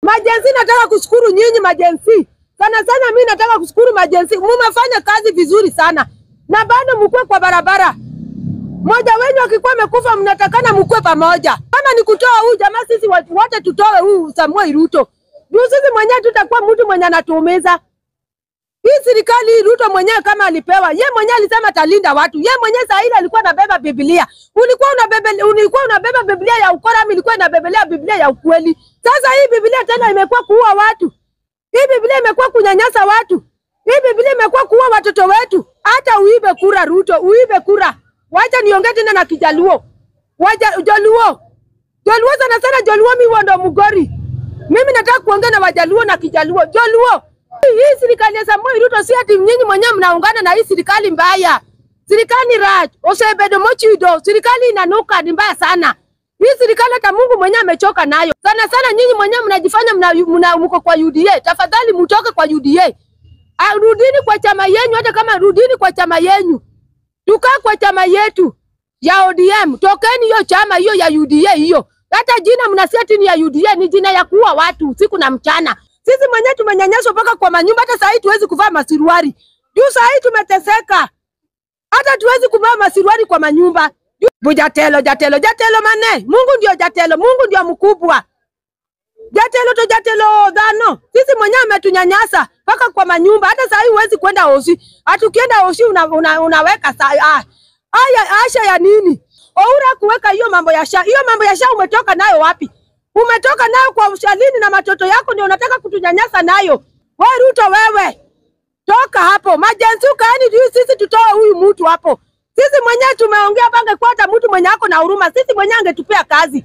Majenzi nataka kushukuru nyinyi majenzi. Sana mimi nataka kushukuru majenzi. Mmefanya kazi vizuri sana. Na bado mkue kwa barabara. Mmoja wenu akikuwa amekufa mnatakana mkue pamoja. Kama ni kutoa huyu jamaa sisi wote tutoe huyu Samuel Ruto. Juu sisi mwenyewe tutakuwa mtu mwenye anatuumiza. Hii serikali Ruto mwenyewe kama alipewa, yeye mwenyewe alisema talinda watu. Yeye mwenyewe saa ile alikuwa anabeba Biblia. Ulikuwa unabeba Biblia ya ukora, mimi ilikuwa inabebelea Biblia ya ukweli. Sasa hii Biblia tena imekuwa kuua watu. Hii Biblia imekuwa kunyanyasa watu. Hii Biblia imekuwa kuua watoto wetu. Hata uibe kura Ruto, uibe kura. Wacha niongee tena na Kijaluo. Wacha Jaluo. Jaluo sana Jaluo mimi ndo Mugori. Mimi nataka kuongea na Wajaluo na Kijaluo. Jaluo. Hii serikali ya Samuel Ruto si ati nyinyi mwenyewe mnaungana na hii serikali mbaya. Serikali raj, Osebedo Mochido, serikali inanuka ni mbaya sana. Hii serikali hata Mungu mwenyewe amechoka nayo. Sana nyinyi mwenyewe mnajifanya mko kwa UDA. Tafadhali mtoke kwa UDA. Rudini kwa chama yenu, hata kama rudini kwa chama yenu. Tukaa kwa chama yetu ya ODM. Tokeni hiyo chama hiyo ya UDA hiyo. Hata jina mnasiati ni ya UDA, ni jina ya kuua watu usiku na mchana. Sisi mwenyewe tumenyanyaswa mpaka kwa manyumba, hata saa hii tuwezi kuvaa masiruari. Juu saa hii tumeteseka. Hata tuwezi kuvaa masiruari kwa manyumba. Jatelo mane. Mungu ndio Jatelo, Mungu ndio mkubwa. Jatelo dhano. Sisi mwenyewe ametunyanyasa mpaka kwa manyumba. Hata saa hii huwezi kwenda hosi. Hatukienda hosi unaweka saa. Asha ya nini? Oura kuweka hiyo mambo ya sha. Hiyo mambo ya sha umetoka nayo wapi? Umetoka nayo kwa ushalini na matoto yako ndio unataka kutunyanyasa nayo. Wewe Ruto wewe. Toka hapo. Majenzi kaani sisi tutoe huyu mtu hapo. Sisi mwenyewe tumeongea bange kwa hata mtu mwenye ako na huruma. Sisi mwenyewe angetupea kazi.